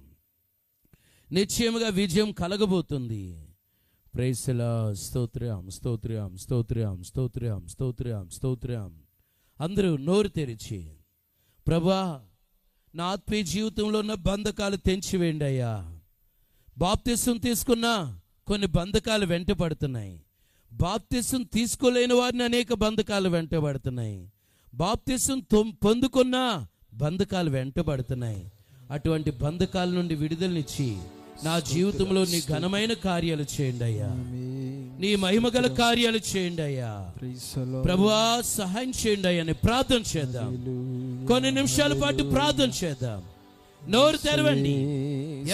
నిశ్చయముగా విజయం కలగబోతుంది. Praise the lord. స్తోత్రం, స్తోత్రం, స్తోత్రం, స్తోత్రం, స్తోత్రం, స్తోత్రం. అందరూ నోరు తెరిచి, ప్రభువా, నా ఆత్మీయ జీవితంలో ఉన్న బంధకాలు తెంచివేయండి అయ్యా. బాప్తిసం తీసుకున్నా కొన్ని బంధకాలు వెంటబడుతున్నాయి. బాప్తిసం తీసుకోలేని వారిని అనేక బంధకాలు వెంటబడుతున్నాయి. బాప్తిసం పొందుకున్న బంధకాలు వెంటబడుతున్నాయి. అటువంటి బంధకాల నుండి విడుదలనిచ్చి నా జీవితంలో నీ ఘనమైన కార్యాలు చేయండి అయ్యా. నీ మహిమగల కార్యాలు చేయండి అయ్యా. ప్రభువా, సహాయం చేయండి అయ్యా అని ప్రార్థన చేద్దాం. కొన్ని నిమిషాల పాటు ప్రార్థన చేద్దాం. నోరు తెరవండి.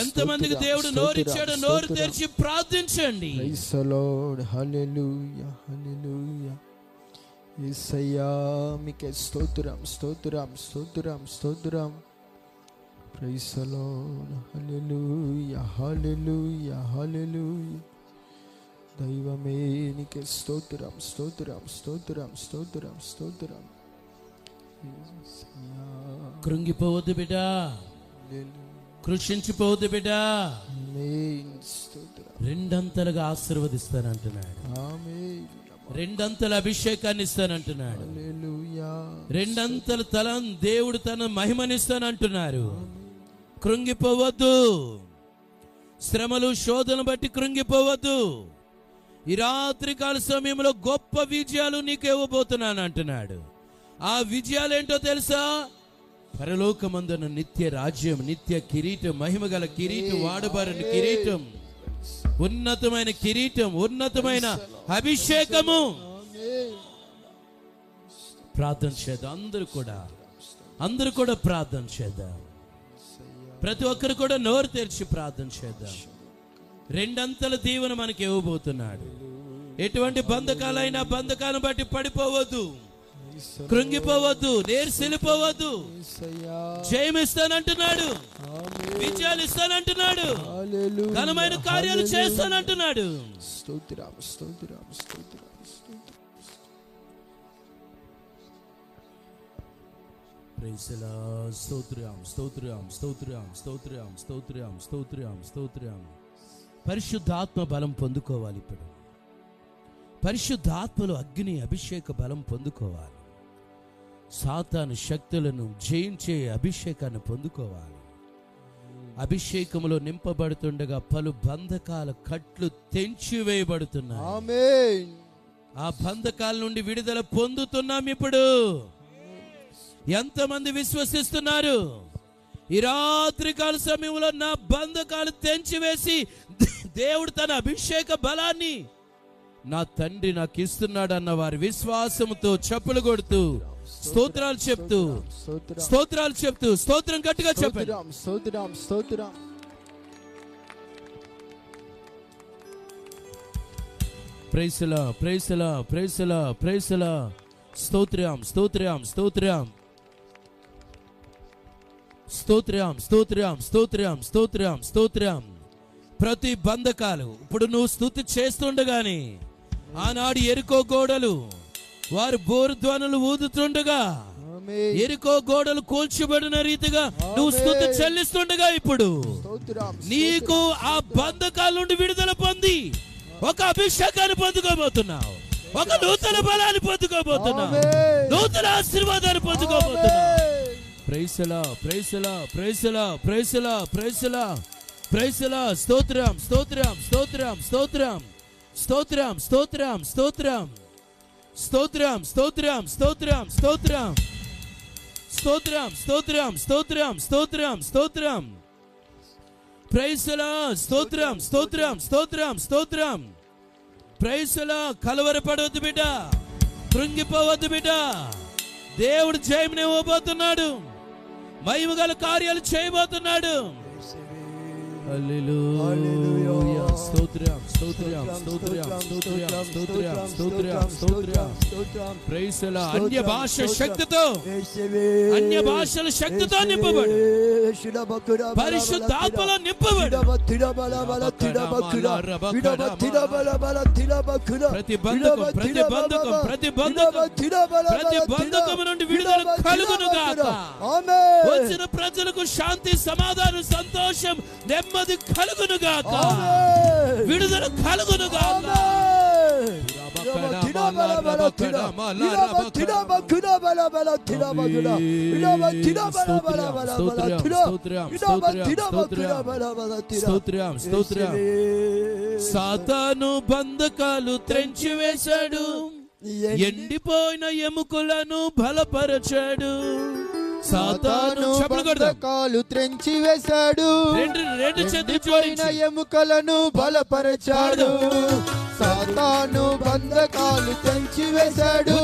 ఎంతమందికి దేవుడు నోరిచ్చాడో నోరు తెరిచి ప్రార్థించండి. Praise the Lord. Hallelujah hallelujah. యేసయ్యా మీకే స్తోత్రం స్తోత్రం స్తోత్రం స్తోత్రం. Praise the Lord. Hallelujah hallelujah hallelujah. దైవమే నీకే స్తోత్రం స్తోత్రం స్తోత్రం స్తోత్రం స్తోత్రం. కృంగిపోవద్దు బిడ్డ, కృషించిపోవద్దు బిడ్డ. రెండంతలుగా ఆశీర్వదిస్తానంటున్నాడు. రెండంతల అభిషేకాన్ని ఇస్తానంటున్నాడు. రెండంతల తలం దేవుడు తన మహిమనిస్తానంటున్నారు. కృంగిపోవద్దు, శ్రమలు శోధనలు బట్టి కృంగిపోవద్దు. ఈ రాత్రి కాల సమయంలో గొప్ప విజయాలు నీకు ఇవ్వబోతున్నాను అంటున్నాడు. ఆ విజయాలు ఏంటో తెలుసా? పరలోకమందున నిత్య రాజ్యం, నిత్య కిరీటం, మహిమగల కిరీటం, వాడబారిన కిరీటం, ఉన్నతమైన కిరీటం, ఉన్నతమైన అభిషేకము. ప్రార్థన చేద్దాం. అందరూ కూడా ప్రార్థన చేద్దాం. ప్రతి ఒక్కరు కూడా నోరు తెరిచి ప్రార్థన చేద్దాం. రెండంతల దీవెన మనకి ఇవ్వబోతున్నాడు. ఎటువంటి బంధకాలైనా బంధకాలను బట్టి పడిపోవద్దు, కృంగిపోవద్దు, నేర్సిలిపోవద్దు. జయమిస్తానంటున్నాడు, విజయాలు ఇస్తానంటున్నాడు, ఘనమైన కార్యాలు చేస్తానంటున్నాడు. స్తోత్రం స్తోత్రం స్తోత్రం. స్తోత్రం స్తోత్రం స్తోత్రం స్తోత్రం స్తోత్రం స్తోత్రం స్తోత్రం. పరిశుద్ధాత్మ బలం పొందుకోవాలి. ఇప్పుడు పరిశుద్ధాత్మలో అగ్ని అభిషేక బలం పొందుకోవాలి. సాతాను శక్తులను జయించే అభిషేకాన్ని పొందుకోవాలి. అభిషేకములో నింపబడుతుండగా పలు బంధకాల కట్లు తెంచివేయబడుతున్నాయి. ఆమేన్. ఆ బంధకాల నుండి విడుదల పొందుతున్నాం. ఇప్పుడు ఎంతమంది విశ్వసిస్తున్నారు? ఈ రాత్రి కాల సమయంలో నా బంధకాలు తెంచివేసి దేవుడు తన అభిషేక బలాన్ని నా తండ్రి నాకు ఇస్తున్నాడు అన్న వారి విశ్వాసంతో చప్పులు కొడుతూ స్తోత్రాలు చెప్తూ స్తోత్రం గట్టిగా చెప్పండి. స్తోత్రం స్తోత్రం. ప్రైసలా ప్రైసలా ప్రైసలా ప్రైసలా. స్తోత్రం స్తోత్రం స్తోత్రం స్తోత్రం స్తోత్రం స్తోత్రం స్తోత్రం స్తోత్రం. ప్రతి బంధకాలు ఇప్పుడు నువ్వు స్తుతి చేస్తుండగానే, ఆనాడు ఎరికో గోడలు వారు బోరుధ్వనులు ఊదుతుండగా ఎరికో గోడలు కూల్చబడిన రీతిగా నువ్వు స్తుతి చెల్లిస్తుండగా ఇప్పుడు నీకు ఆ బంధకాల నుండి విడుదల పొంది ఒక అభిషేకాన్ని పొందుకోబోతున్నావు, ఒక నూతన బలాన్ని పొందుకోబోతున్నావు, నూతన ఆశీర్వాదాన్ని పొందుకోబోతున్నావు. ప్రైసలా ప్రైసలా ప్రైసలా ప్రైసలా ప్రైసలా ప్రైసలా. స్తోత్రం స్తోత్రం స్తోత్రం స్తోత్రం స్తోత్రం స్తోత్రం స్తోత్రం స్తోత్రం స్తోత్రం స్తోత్రం స్తోత్రం స్తోత్రం స్తోత్రం స్తోత్రం స్తోత్రం స్తోత్రం. ప్రైసలా స్తోత్రం స్తోత్రం స్తోత్రం స్తోత్రం. ప్రైసలా. కలవరపడవద్దు బిడ్డ, కృంగిపోవద్దు బిడ్డ. దేవుడు జయముని ఇవ్వబోతున్నాడు, మహిమగల కార్యాలు చేయబోతున్నాడు. హల్లెలూయా. స్తోత్రం స్తోత్రం స్తోత్రం స్తోత్రం స్తోత్రం స్తోత్రం స్తోత్రం. Praise the lord. అన్య భాష శక్తితో, అన్య భాషల శక్తితో నింపబడు, పరిశుద్ధాత్మలో నింపబడు. ప్రతి బంధకం ప్రతి బంధకం ప్రతి బంధకం ప్రతి బంధకం నుండి విడుదల కలుగును గాక. వచ్చిన ప్రజలకు శాంతి, సమాధానం, సంతోషం, నెమ్మది కలుగును గాక, విడుదల కలుగును గాక. సాతాను బంధకాలు త్రెంచివేశాడు, ఎండిపోయిన ఎముకలను బలపరచాడు. సాతాను బంధకాలు త్రెంచి వేశాడు, ఎండిపోయిన ఎముకలను బలపరచాడు. సాతాను బంధకాలు త్రెంచి వేశాడు,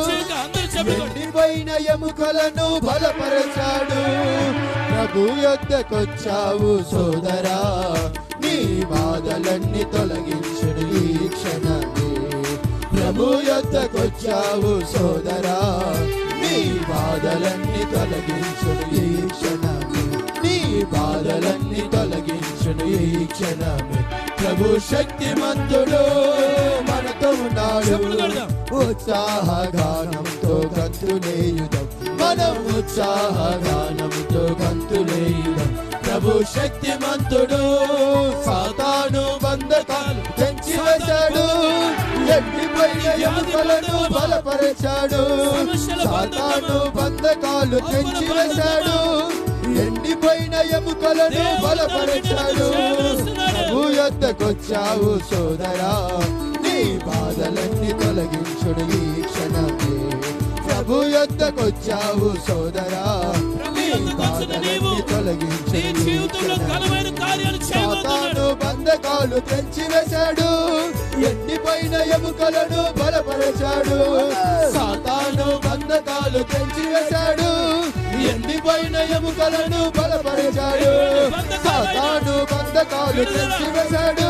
ఎండిపోయిన ఎముకలను బలపరచాడు. ప్రభు యొద్దకొచ్చావు సోదరా, నీ బాధలన్నీ తొలగించును ఈ క్షణమే. ప్రభు యొద్దకొచ్చావు సోదరా, నీ బాధలన్నీ తొలగించును ఈ క్షణమే. నీ బాధలన్నీ తొలగించును ఈ క్షణమే. ప్రభు శక్తిమంతుడు మనతో ఉన్నాడు. ఉత్సాహగానంతో గంతులేయుదాం, మనం ఉత్సాహగానంతో గంతులేయుదాం. ప్రభు శక్తిమంతుడు, సాతాను బంధకాలు తెంచివేశాడు, ఎండిపోయిన ఎముకలను బలపరిచాడు. సాతాను బంధకాలు తెంచివేశాడు, ఎండిపోయిన ఎముకలను బలపరిచాడు. ప్రభు యొద్దకొచ్చావు సోదరా, నీ బాధలన్నీ తొలగించుడు ఈ క్షణమే. ప్రభు యొద్దకొచ్చావు సోదరా, నీ బాధలన్నీ తొలగించుడు ఈ క్షణమే. సాతాను బంధకాలు తెంచివేశాడు, ఎండిపోయిన ఎముకలను బలపరిచాడు. సాతాను బంధకాలు తెంచివేశాడు, ఎండిపోయిన ఎముకలను బలపరిచాడు. సాతాను బంధకాలు తెంచివేశాడు,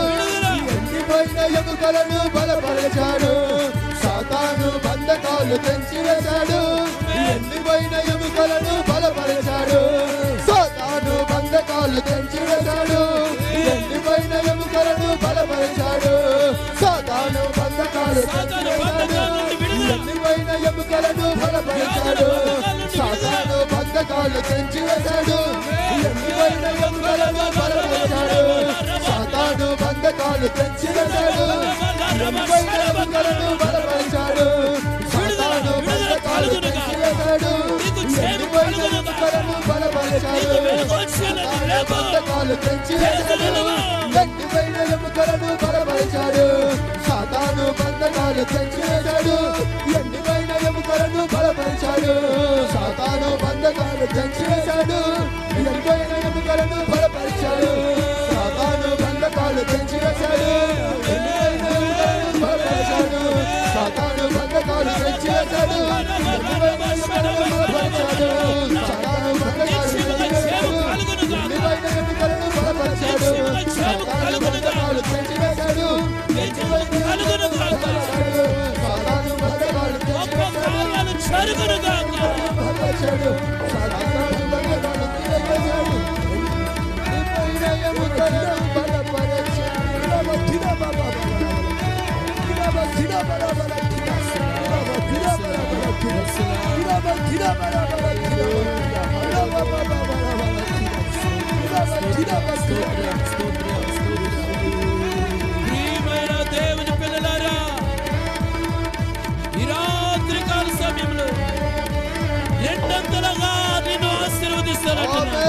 ఎండిపోయిన ఎముకలను బలపరిచాడు. సాతాను బంధకాలు తెంచివేశాడు, ఎండిపోయిన ఎముకలను బలపరిచాడు. సాతాను బంధకాలు తెంచివేశాడు, ఎండిపోయిన ఎముకలను బలపరిచాడు. సాతాను బంధకాలు తెంచివేశాడు, ఎండిపోయిన ఎముకలను బలపరిచాడు. సాతాను బంధకాలు తెంచివేశాడు, ఎండిపోయిన ఎముకలను బలపరిచాడు. సాతాను బంధకాలు తెంచివేశాడు, ఎండిపోయిన ఎముకలను బలపరిచాడు. సాతాను బంధకాలు తెంచివేశాడు, ఎండిపోయిన ఎముకలను బలపరిచాడు. సాతాను బంధకాలు తెంచివేశాడు, ఎండిపోయిన ఎముకలను బలపరిచాడు. సాతాను బంధకాలు తెంచివేశాడు, ఎండిపోయిన ఎముకలను బలపరిచాడు. సాతాను బంధకాలు తెంచివేశాడు, ఎండిపోయిన ఎముకలను బలపరిచాడు. సాతాను బంధకాలు తెంచివేశాడు, ఎండిపోయిన ఎముకలను బలపరిచాడు. సాతాను బంధకాలు తెంచివేశాడు, ఎండిపోయిన ఎముకలను బలపరిచాడు. సాతాను బంధకాలు తెంచివేశాడు, ఎండిపోయిన ఎముకలను బలపరిచాడు. సాతాను బంధకాలు తెంచివేశాడు, ఎండిపోయిన ఎముకలను బలపరిచాడు. సాతాను బంధకాలు తెంచివేశాడు, బలపరిచాడు. సాతాను బంధకాలు తీసివేశాడు, ఎండిపోయిన ఎముకలను ప్రియమైన దేవుని పిల్లలారా, ఈ రాత్రి కాల సమయంలో రెండంతలుగా నిన్ను ఆశీర్వదిస్తానంటున్నాను,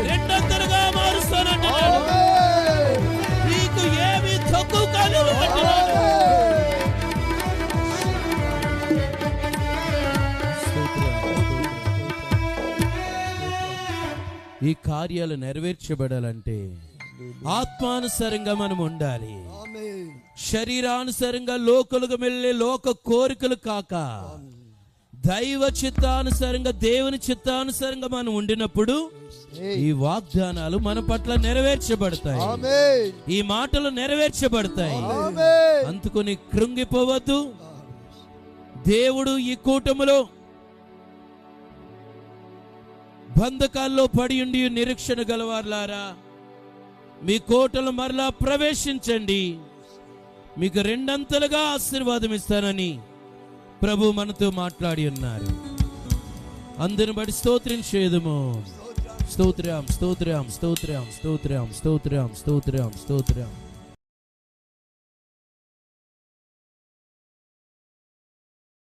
రెండంతలుగా మారుస్తానంటున్నాను. నీకు ఏమి తక్కువ కానివ్వమంటున్నాను. ఈ కార్యాలు నెరవేర్చబడాలంటే ఆత్మానుసారంగా మనం ఉండాలి. శరీరానుసారంగా లోకులుగా వెళ్ళే లోక కోరికలు కాక దైవ చిత్తానుసారంగా, దేవుని చిత్తానుసారంగా మనం ఉండినప్పుడు ఈ వాగ్దానాలు మన పట్ల నెరవేర్చబడతాయి, ఈ మాటలు నెరవేర్చబడతాయి. అందుకని కృంగిపోవద్దు. దేవుడు ఈ కూటములో బంధకాల్లో పడి ఉండి నిరీక్షణ గలవారులారా, మీ కోటలు మరలా ప్రవేశించండి, మీకు రెండంతలుగా ఆశీర్వాదం ఇస్తానని ప్రభు మనతో మాట్లాడి ఉన్నారు. అందుని బట్టి స్తోత్రించేదము. స్తోత్రం స్తోత్రం స్తోత్రం స్తోత్రం స్తోత్రం స్తోత్రం స్తోత్రం.